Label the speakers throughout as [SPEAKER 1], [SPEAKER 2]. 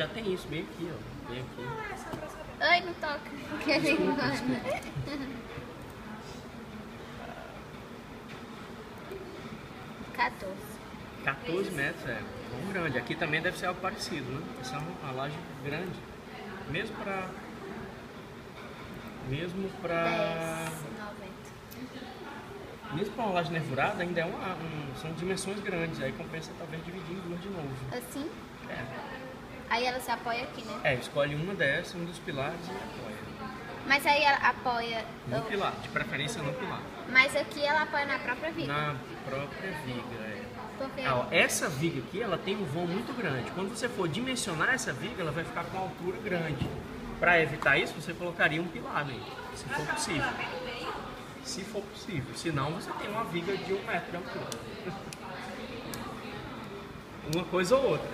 [SPEAKER 1] já tem isso bem aqui, ó. Bem aqui.
[SPEAKER 2] Ai, não toca.
[SPEAKER 1] Desculpa, desculpa. 14 metros, é bom grande. Aqui também deve ser algo parecido, né? Essa é uma laje grande. Mesmo para
[SPEAKER 2] 10,90.
[SPEAKER 1] Mesmo para uma laje nervurada, ainda é são dimensões grandes. Aí compensa talvez dividir em duas de novo.
[SPEAKER 2] Assim?
[SPEAKER 1] É.
[SPEAKER 2] Aí ela se apoia aqui, né?
[SPEAKER 1] É, escolhe uma dessas, um dos pilares e apoia.
[SPEAKER 2] Mas aí ela apoia...
[SPEAKER 1] No pilar, de preferência no pilar.
[SPEAKER 2] Mas aqui ela apoia na própria viga.
[SPEAKER 1] Na própria viga, é.
[SPEAKER 2] Porque...
[SPEAKER 1] Ó, essa viga aqui, ela tem um vão muito grande. Quando você for dimensionar essa viga, ela vai ficar com uma altura grande. Para evitar isso, você colocaria um pilar aí, se for possível. Se for possível. Senão, você tem uma viga de 1 metro de altura. Uma coisa ou outra.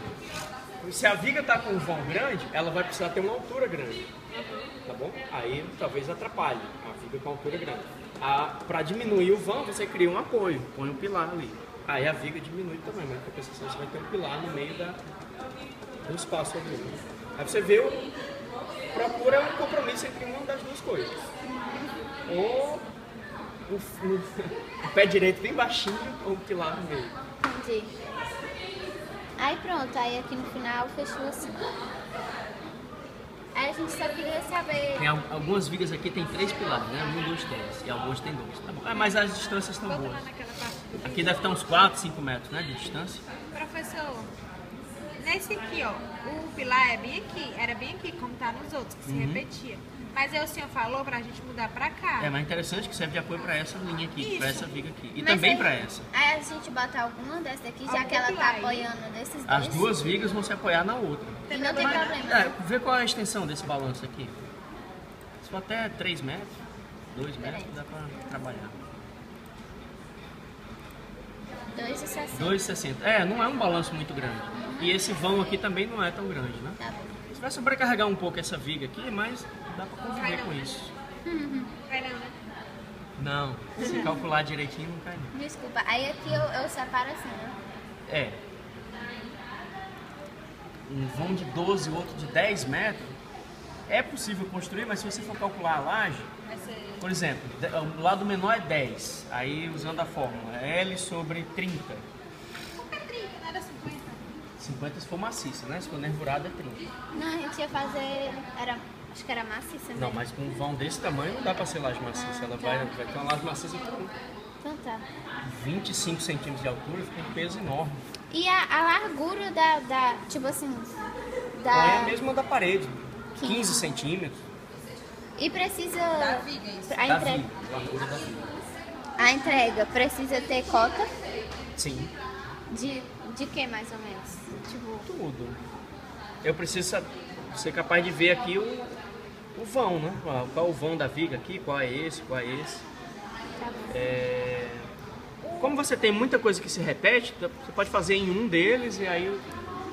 [SPEAKER 1] Se a viga está com um vão grande, ela vai precisar ter uma altura grande. Tá bom? Aí talvez atrapalhe a viga com a altura grande. Para diminuir o vão, você cria um apoio, põe um pilar ali. Aí a viga diminui também, mas em compensação você vai ter um pilar no meio do espaço ali. Aí você vê, procura um compromisso entre uma das duas coisas. Ou o pé direito bem baixinho ou o pilar no meio.
[SPEAKER 2] Entendi. Aí pronto, aí aqui no final fechou assim. Aí a gente só queria saber...
[SPEAKER 1] Tem algumas vigas aqui tem 3 pilares, né? 1, 2, 3. E algumas tem 2. Tá bom. Mas as distâncias estão boas. Aqui deve estar uns 4, 5 metros, né? De distância.
[SPEAKER 3] Professor, nesse aqui, ó, o pilar era bem aqui, como tá nos outros, que se repetia. Mas aí o senhor falou pra gente mudar pra cá.
[SPEAKER 1] É, mas é interessante que serve de apoio para essa linha aqui, para essa viga aqui. E
[SPEAKER 2] Mas
[SPEAKER 1] também
[SPEAKER 2] aí-
[SPEAKER 1] para essa.
[SPEAKER 2] Aí a gente bota alguma dessa daqui, já
[SPEAKER 3] Algum
[SPEAKER 2] que ela tá
[SPEAKER 3] pilar aí.
[SPEAKER 2] apoiando desses
[SPEAKER 1] As
[SPEAKER 2] dois.
[SPEAKER 1] duas vigas vão se apoiar na outra.
[SPEAKER 2] E não tem problema.
[SPEAKER 1] É, vê qual é a extensão desse balanço aqui. Se for até 3 metros, 2 metros, dá para trabalhar.
[SPEAKER 2] 2,60.
[SPEAKER 1] 2,60. É, não é um balanço muito grande. E esse vão aqui também não é tão grande, né?
[SPEAKER 2] Tá bom.
[SPEAKER 1] Você vai sobrecarregar um pouco essa viga aqui, mas dá para conviver com isso.
[SPEAKER 3] Vai não, né?
[SPEAKER 1] Não, se calcular direitinho não cai não.
[SPEAKER 2] Desculpa, aí aqui eu separo assim, né?
[SPEAKER 1] É. Um vão de 12 e outro de 10 metros. É possível construir, mas se você for calcular a laje,
[SPEAKER 3] Vai ser...
[SPEAKER 1] por exemplo, o lado menor é 10, aí usando a fórmula, L sobre 30.
[SPEAKER 3] Por que 30? Não era 50?
[SPEAKER 1] 50 se for maciça, né? Se for nervurada é 30.
[SPEAKER 2] Não, a gente ia fazer... Acho que era maciça, né?
[SPEAKER 1] Não, mas com um vão desse tamanho não dá pra ser laje maciça. Ela vai ter uma laje maciça com
[SPEAKER 2] Então tá.
[SPEAKER 1] 25 centímetros de altura, fica um peso enorme.
[SPEAKER 2] E a largura tipo assim,
[SPEAKER 1] É a
[SPEAKER 2] da...
[SPEAKER 1] mesma da parede, 15 centímetros
[SPEAKER 2] E precisa...
[SPEAKER 3] Da viga, isso.
[SPEAKER 2] A
[SPEAKER 1] da
[SPEAKER 2] entrega,
[SPEAKER 1] viga, largura da viga.
[SPEAKER 2] a entrega precisa ter cota
[SPEAKER 1] Sim,
[SPEAKER 2] de que mais ou menos? Tipo...
[SPEAKER 1] tudo. Eu preciso ser capaz de ver aqui o vão, né? Qual é o vão da viga aqui, qual é esse, qual é esse.
[SPEAKER 2] Tá bom.
[SPEAKER 1] Como você tem muita coisa que se repete, você pode fazer em um deles e aí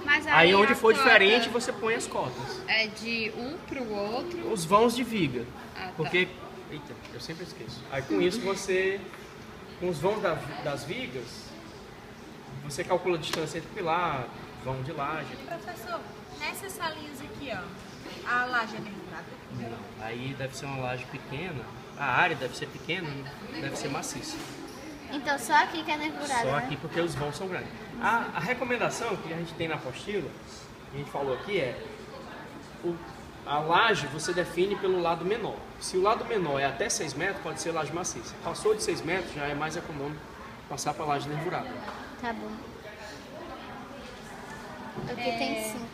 [SPEAKER 3] Mas
[SPEAKER 1] Aí onde
[SPEAKER 3] a
[SPEAKER 1] for
[SPEAKER 3] cota
[SPEAKER 1] diferente, você põe as cotas.
[SPEAKER 3] É de um pro outro.
[SPEAKER 1] Os vãos de viga.
[SPEAKER 3] Ah, tá.
[SPEAKER 1] Porque, eita, eu sempre esqueço. Aí com isso você, com os vãos das vigas, você calcula a distância entre pilar, vão de laje.
[SPEAKER 3] Professor, nessas salinhas aqui, ó, a laje é nervurada?
[SPEAKER 1] Não. Aí deve ser uma laje pequena, a área deve ser pequena, deve ser maciça.
[SPEAKER 2] Então só aqui que é nervurada,
[SPEAKER 1] Só
[SPEAKER 2] né?
[SPEAKER 1] aqui porque os vãos são grandes. A recomendação que a gente tem na apostila, que a gente falou aqui, é a laje você define pelo lado menor. Se o lado menor é até 6 metros, pode ser laje maciça. Passou de 6 metros, já é mais econômico passar para laje nervurada.
[SPEAKER 2] Tá bom. Aqui tem 5.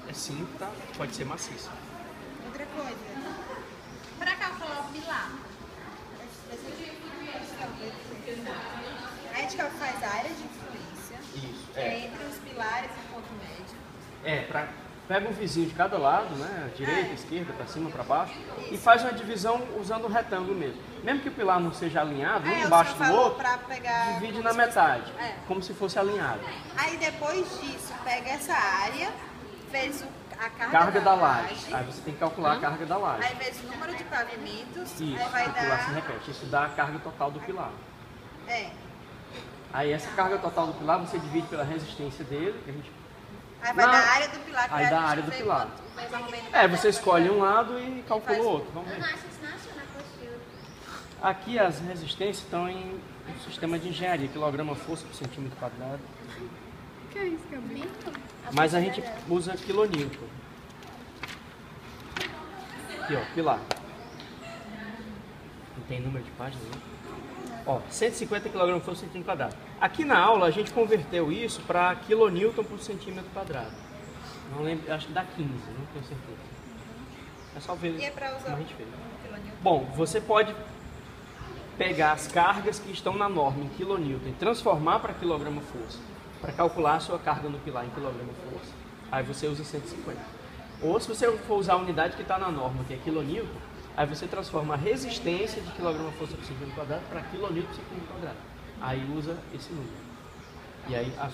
[SPEAKER 1] É 5, tá? Pode ser maciça.
[SPEAKER 3] Outra coisa, para calcular o pilar, a gente faz a área de influência
[SPEAKER 1] Isso.
[SPEAKER 3] entre os pilares e o ponto médio.
[SPEAKER 1] Pega um vizinho de cada lado, né? Direita, esquerda, para cima, para baixo, e faz uma divisão usando o retângulo mesmo. Mesmo que o pilar não seja alinhado, um embaixo do outro,
[SPEAKER 3] Pra pegar
[SPEAKER 1] divide
[SPEAKER 3] como
[SPEAKER 1] na
[SPEAKER 3] se fosse-
[SPEAKER 1] metade,
[SPEAKER 3] É.
[SPEAKER 1] como se fosse alinhado.
[SPEAKER 3] Aí depois disso, pega essa área, vezes a
[SPEAKER 1] Carga da laje. Aí você tem que calcular a carga da laje.
[SPEAKER 3] aí vezes o número de pavimentos,
[SPEAKER 1] Isso,
[SPEAKER 3] aí vai
[SPEAKER 1] o pilar se
[SPEAKER 3] dar...
[SPEAKER 1] repete. Isso dá a carga total do pilar.
[SPEAKER 3] É,
[SPEAKER 1] Aí essa carga total do pilar você divide pela resistência dele, que a gente
[SPEAKER 3] Aí vai da área do pilar. Que
[SPEAKER 1] Aí
[SPEAKER 3] a
[SPEAKER 1] da
[SPEAKER 3] gente
[SPEAKER 1] área do
[SPEAKER 3] vê
[SPEAKER 1] pilar.
[SPEAKER 3] quanto vai mais ou menos
[SPEAKER 1] Você escolhe um lado e calcula o outro. Vamos
[SPEAKER 2] Eu
[SPEAKER 1] ver.
[SPEAKER 2] não acho isso não achou na apostila.
[SPEAKER 1] Aqui as resistências estão em um sistema de engenharia, quilograma força por centímetro quadrado.
[SPEAKER 3] Que é isso, Gabi?
[SPEAKER 1] Mas a gente usa quilonewton. Aqui, ó, pilar. Não tem número de página, né? Ó, 150 kg por centímetro quadrado. Aqui na aula a gente converteu isso para quilonewton por centímetro quadrado. Não lembro, acho que dá 15, não tenho certeza. É só ver
[SPEAKER 3] E é pra
[SPEAKER 1] como
[SPEAKER 3] usar
[SPEAKER 1] a gente fez.
[SPEAKER 3] quilonewton?
[SPEAKER 1] Bom, você pode pegar as cargas que estão na norma em quilonewton e transformar para quilograma força, para calcular a sua carga no pilar em quilograma força. Aí você usa 150. Ou se você for usar a unidade que está na norma, que é quilonewton, aí você transforma a resistência de quilograma força por centímetro quadrado para quilonewton por centímetro quadrado. Aí usa esse número. E aí a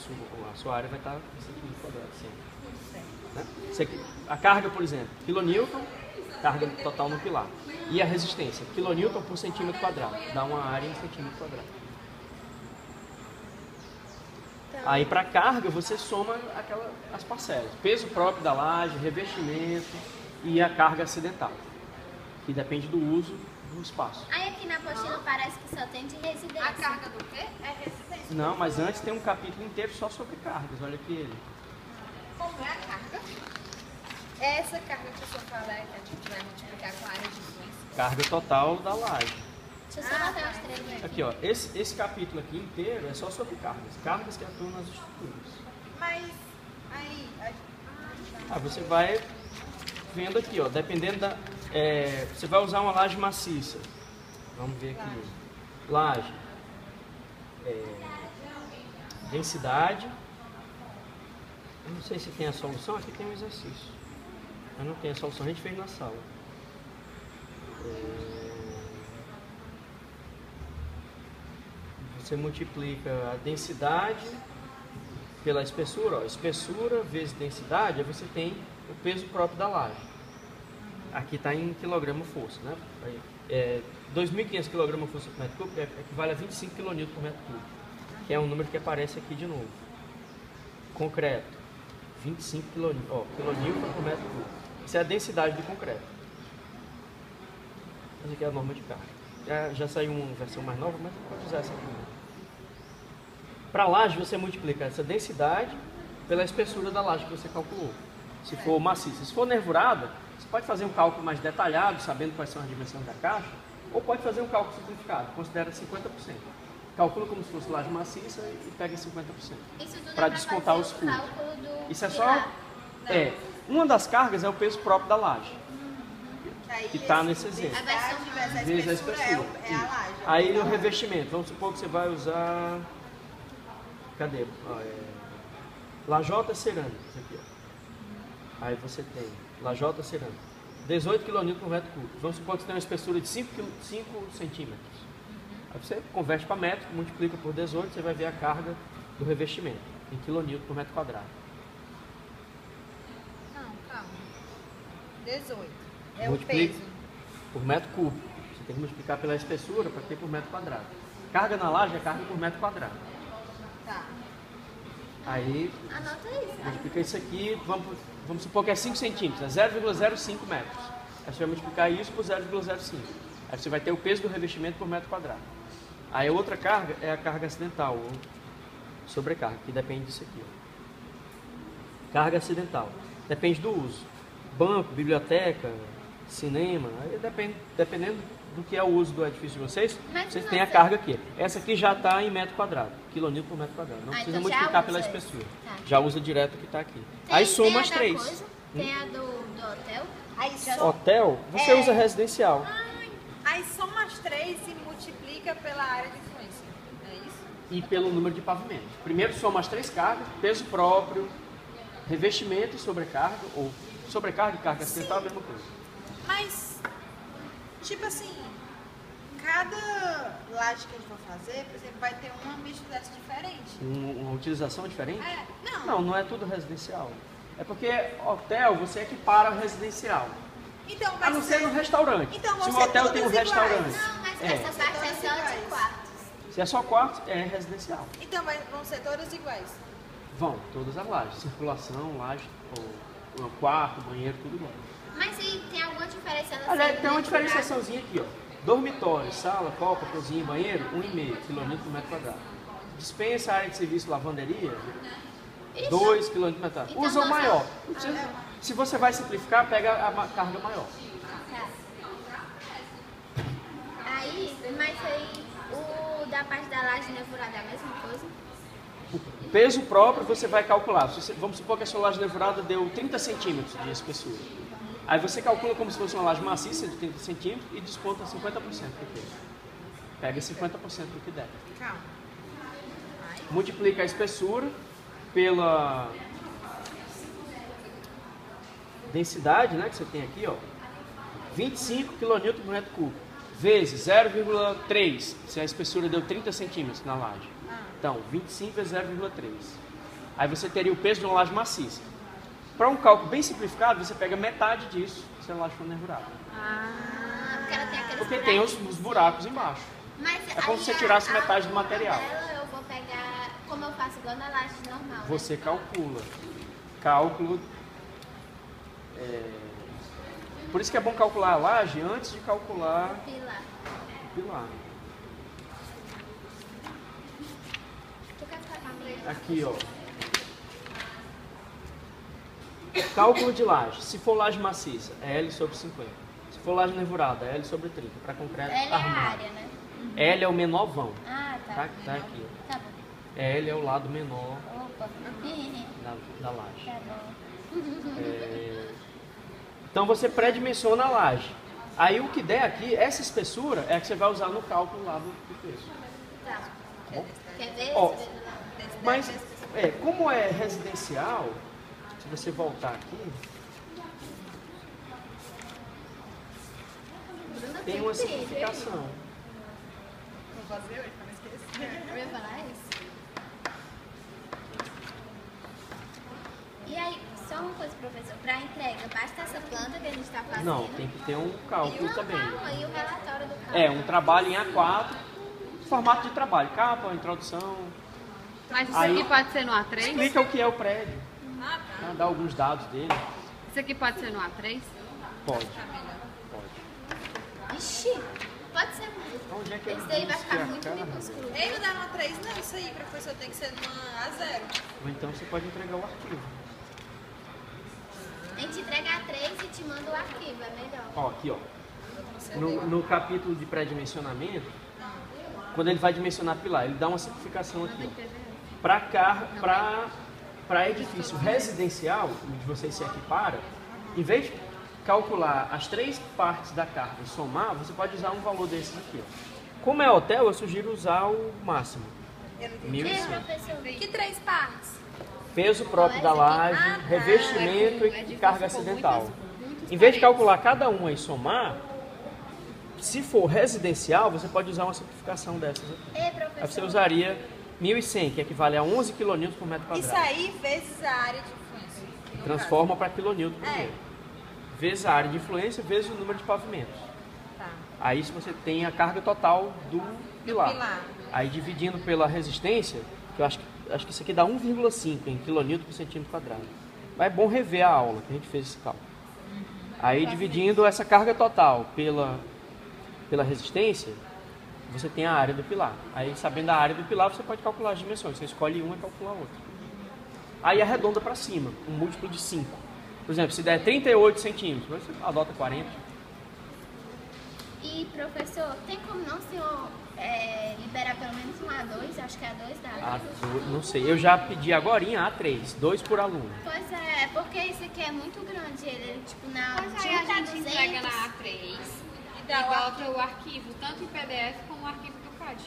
[SPEAKER 1] sua área vai estar em centímetro quadrado sempre. Né? A carga, por exemplo, quilonewton, carga total no pilar. E a resistência, quilonewton por centímetro quadrado. Dá uma área em centímetro quadrado. Aí para carga você soma as parcelas. Peso próprio da laje, revestimento e a carga acidental. Que depende do uso do espaço.
[SPEAKER 2] Aí aqui na apostila parece que só tem de residência.
[SPEAKER 3] A carga do quê? É resistência.
[SPEAKER 1] Não, mas antes tem um capítulo inteiro só sobre cargas. Olha aqui ele.
[SPEAKER 3] Como é a carga? Essa carga que o senhor fala é que a gente vai multiplicar com a área de influência.
[SPEAKER 1] Carga total da laje.
[SPEAKER 2] Deixa eu só botar os três aqui.
[SPEAKER 1] Aqui, ó. Esse capítulo aqui inteiro é só sobre cargas. Cargas que atuam nas estruturas.
[SPEAKER 3] Mas aí...
[SPEAKER 1] Você vai vendo aqui, ó. Dependendo da... você vai usar uma laje maciça. Vamos ver aqui. Laje. Densidade. Eu não sei se tem a solução. Aqui tem um exercício. Mas não tem a solução. A gente fez na sala. Você multiplica a densidade pela espessura. Ó. Espessura vezes densidade, aí você tem o peso próprio da laje. Aqui está em quilograma força, né? 2.500 kg força por metro cúbico equivale a 25 kN por metro cúbico, que é um número que aparece aqui de novo. Concreto, 25 kN por metro cúbico. Isso é a densidade do concreto. Essa aqui é a norma de carga. Já saiu uma versão mais nova, mas pode usar essa aqui. Para a laje, você multiplica essa densidade pela espessura da laje que você calculou. Se for maciça. Se for nervurada, você pode fazer um cálculo mais detalhado, sabendo quais são as dimensões da caixa, ou pode fazer um cálculo simplificado, considera 50%. Calcula como se fosse laje maciça e pega 50%. Para descontar os custos. Isso é só... uma das cargas é o peso próprio da laje, que está nesse exemplo. Vezes a espessura.
[SPEAKER 3] É a laje.
[SPEAKER 1] Aí o revestimento, vamos supor que você vai usar... Cadê? Lajota cerâmica, isso aqui, ó. Aí você tem lajota cerâmica, 18 kN por metro cúbico. Vamos supor que você tem uma espessura de 5 centímetros. Aí você converte para metro, multiplica por 18, você vai ver a carga do revestimento em kN por metro quadrado.
[SPEAKER 3] Não, calma. 18. É
[SPEAKER 1] Multiplica
[SPEAKER 3] o peso.
[SPEAKER 1] por metro cúbico. Você tem que multiplicar pela espessura para ter por metro quadrado. Carga na laje é carga por metro quadrado.
[SPEAKER 3] Tá.
[SPEAKER 1] Aí
[SPEAKER 2] Anota isso.
[SPEAKER 1] multiplica isso aqui, vamos supor que é 5 centímetros, é 0,05 metros. Aí você vai multiplicar isso por 0,05. Aí você vai ter o peso do revestimento por metro quadrado. Aí a outra carga é a carga acidental, ou sobrecarga, que depende disso aqui. Ó. Carga acidental. Depende do uso. Banco, biblioteca, cinema, aí dependendo do que é o uso do edifício de vocês, vocês têm a carga aqui. Essa aqui já está em metro quadrado, quilonewton por metro quadrado. Não precisa
[SPEAKER 2] então
[SPEAKER 1] multiplicar pela espessura.
[SPEAKER 2] Tá.
[SPEAKER 1] Já usa direto o que está aqui. Aí soma as três.
[SPEAKER 2] Coisa, tem a do hotel.
[SPEAKER 3] Aí
[SPEAKER 1] Hotel, você usa residencial.
[SPEAKER 3] Aí soma as três e multiplica pela área de influência. É isso?
[SPEAKER 1] E pelo número de pavimentos. Primeiro soma as três cargas, peso próprio, revestimento e sobrecarga, ou sobrecarga e carga acidental, a mesma coisa.
[SPEAKER 3] Mas, tipo assim, cada laje que a gente for fazer, por exemplo, vai ter uma mistura diferente.
[SPEAKER 1] Uma utilização diferente?
[SPEAKER 3] Não.
[SPEAKER 1] Não é tudo residencial. É porque hotel você equipara ao residencial.
[SPEAKER 3] Então,
[SPEAKER 1] A não ser no restaurante.
[SPEAKER 3] Então,
[SPEAKER 1] se
[SPEAKER 3] vão
[SPEAKER 1] o
[SPEAKER 3] ser
[SPEAKER 1] hotel tem um
[SPEAKER 3] todos
[SPEAKER 1] restaurante,
[SPEAKER 3] iguais.
[SPEAKER 2] Não, mas essa parte é só de quartos.
[SPEAKER 1] se é só quarto, é residencial.
[SPEAKER 3] Então vão ser todas iguais.
[SPEAKER 1] Vão, todas as lajes. Circulação, laje, quarto, banheiro, tudo bom.
[SPEAKER 2] Mas e tem alguma diferença no
[SPEAKER 1] Aliás, tem uma diferenciaçãozinha aqui, ó. Dormitório, sala, copa, cozinha, banheiro, 1,5 km por metro quadrado. Dispensa, área de serviço, lavanderia, 2 km por metro quadrado.
[SPEAKER 2] Então,
[SPEAKER 1] Usa o
[SPEAKER 2] nossa-
[SPEAKER 1] maior. Se você vai simplificar, pega a carga maior.
[SPEAKER 2] Tá. Aí, mas aí o da parte da laje nevurada é a mesma coisa?
[SPEAKER 1] O peso próprio você vai calcular. Vamos supor que a sua laje nevurada deu 30 centímetros de espessura. Aí você calcula como se fosse uma laje maciça de 30 centímetros e desconta 50% do peso. Pega 50% do que der.
[SPEAKER 3] Calma.
[SPEAKER 1] Multiplica a espessura pela densidade, né, que você tem aqui, ó. 25 kN por metro cúbico. Vezes 0,3, se a espessura deu 30 centímetros na laje. Então, 25 vezes 0,3. Aí você teria o peso de uma laje maciça. Para um cálculo bem simplificado, você pega metade disso se a laje for nervurada.
[SPEAKER 2] Porque ela tem aqueles
[SPEAKER 1] Porque tem os
[SPEAKER 2] buraquinhos.
[SPEAKER 1] buracos embaixo.
[SPEAKER 2] Mas
[SPEAKER 1] É como se você
[SPEAKER 2] aí
[SPEAKER 1] tirasse
[SPEAKER 2] a
[SPEAKER 1] metade do
[SPEAKER 2] altura
[SPEAKER 1] material.
[SPEAKER 2] dela eu vou pegar, como eu faço igual na laje normal.
[SPEAKER 1] Você calcula. Cálculo. Por isso que é bom calcular a laje antes de calcular
[SPEAKER 2] Né? Pilar.
[SPEAKER 1] o pilar.
[SPEAKER 2] Tu quer ficar com a minha?
[SPEAKER 1] Aqui, ó. Cálculo de laje. Se for laje maciça, é L sobre 50. Se for laje nervurada, é L sobre 30. Para concreto
[SPEAKER 2] Ela é a
[SPEAKER 1] armado.
[SPEAKER 2] área, né?
[SPEAKER 1] L é o menor vão.
[SPEAKER 2] Ah, tá.
[SPEAKER 1] Tá aqui. Ó.
[SPEAKER 2] Tá bom.
[SPEAKER 1] L é o lado menor
[SPEAKER 2] Opa.
[SPEAKER 1] da laje.
[SPEAKER 2] Tá bom.
[SPEAKER 1] Então você pré-dimensiona a laje. Aí o que der aqui, essa espessura é a que você vai usar no cálculo lá do peso.
[SPEAKER 2] Tá.
[SPEAKER 1] Bom?
[SPEAKER 2] Quer ver?
[SPEAKER 1] Ó,
[SPEAKER 2] Deixa eu ver lá.
[SPEAKER 1] Mas, como é residencial, se você voltar aqui,
[SPEAKER 2] Bruna
[SPEAKER 1] tem uma
[SPEAKER 2] filho,
[SPEAKER 1] simplificação.
[SPEAKER 3] Vou fazer hoje, pra não esquecer.
[SPEAKER 2] Eu ia falar isso. E aí, só uma coisa, professor. Para entrega, basta essa planta que a gente está fazendo?
[SPEAKER 1] Não, tem que ter um cálculo
[SPEAKER 2] Não,
[SPEAKER 1] também.
[SPEAKER 2] calma, e o relatório do cálculo?
[SPEAKER 1] É, um trabalho em A4, formato de trabalho, capa, introdução,
[SPEAKER 4] Mas isso
[SPEAKER 1] Aí-
[SPEAKER 4] aqui pode ser no A3?
[SPEAKER 1] explica o que é o prédio, né, dá alguns dados dele.
[SPEAKER 4] Isso aqui pode ser no A3?
[SPEAKER 1] Pode. Pode.
[SPEAKER 2] Ixi, pode ser.
[SPEAKER 1] Onde é que
[SPEAKER 2] Esse daí vai
[SPEAKER 1] disse
[SPEAKER 2] ficar
[SPEAKER 1] que a
[SPEAKER 2] muito
[SPEAKER 1] cara-
[SPEAKER 2] minúsculo.
[SPEAKER 3] Ei, não dá numa 3 não, isso aí, professor, tem que ser numa A0.
[SPEAKER 1] Ou então você pode entregar o arquivo.
[SPEAKER 2] A gente entrega a 3 e te manda o arquivo, é melhor.
[SPEAKER 1] Ó, aqui, ó. No capítulo de pré-dimensionamento, quando ele vai dimensionar pilar, ele dá uma simplificação aqui. Para edifício residencial, onde você se equipara, em vez de calcular as 3 partes da carga e somar, você pode usar um valor desses aqui. Ó. Como é hotel, eu sugiro usar o máximo.
[SPEAKER 2] Ei,
[SPEAKER 1] 1.100.
[SPEAKER 2] professor.
[SPEAKER 3] Que 3 partes?
[SPEAKER 1] Peso próprio da laje,
[SPEAKER 2] Ah, tá.
[SPEAKER 1] revestimento
[SPEAKER 4] É
[SPEAKER 1] e
[SPEAKER 4] difícil
[SPEAKER 1] carga
[SPEAKER 4] por
[SPEAKER 1] acidental.
[SPEAKER 4] muitas
[SPEAKER 1] Em vez de
[SPEAKER 4] paredes.
[SPEAKER 1] calcular cada uma e somar, se for residencial, você pode usar uma simplificação dessas aqui.
[SPEAKER 2] Ei,
[SPEAKER 1] Aí você
[SPEAKER 2] professor.
[SPEAKER 1] usaria 1.100, que equivale a 11 kN por metro
[SPEAKER 3] Isso
[SPEAKER 1] quadrado.
[SPEAKER 3] aí vezes a área de influência. no
[SPEAKER 1] Transforma para kN por
[SPEAKER 3] É.
[SPEAKER 1] metro. Vezes a área de influência, vezes o número de pavimentos.
[SPEAKER 3] caso. Tá.
[SPEAKER 1] Aí se você tem a carga total do pilar.
[SPEAKER 3] pilar.
[SPEAKER 1] Aí dividindo pela resistência, que eu acho que isso aqui dá 1,5 em kN por centímetro quadrado. Mas é bom rever a aula que a gente fez esse cálculo. Aí dividindo essa carga total pela resistência, você tem a área do pilar. Aí sabendo a área do pilar, você pode calcular as dimensões. Você escolhe uma e calcula a outra. Aí arredonda para cima, um múltiplo de 5. Por exemplo, se der 38 centímetros, você adota 40.
[SPEAKER 2] E, professor, tem como não, senhor, liberar pelo menos um A2? Acho que é A2 dá.
[SPEAKER 1] Não sei, eu já pedi agora em A3, 2 por aluno.
[SPEAKER 2] Pois é, porque esse aqui é muito grande. Ele, tipo, na
[SPEAKER 4] Mas aí
[SPEAKER 2] tinha
[SPEAKER 4] a gente
[SPEAKER 2] 200.
[SPEAKER 4] entrega na A3 e
[SPEAKER 3] dá o
[SPEAKER 4] bota o arquivo, tanto em PDF como o arquivo do CAD.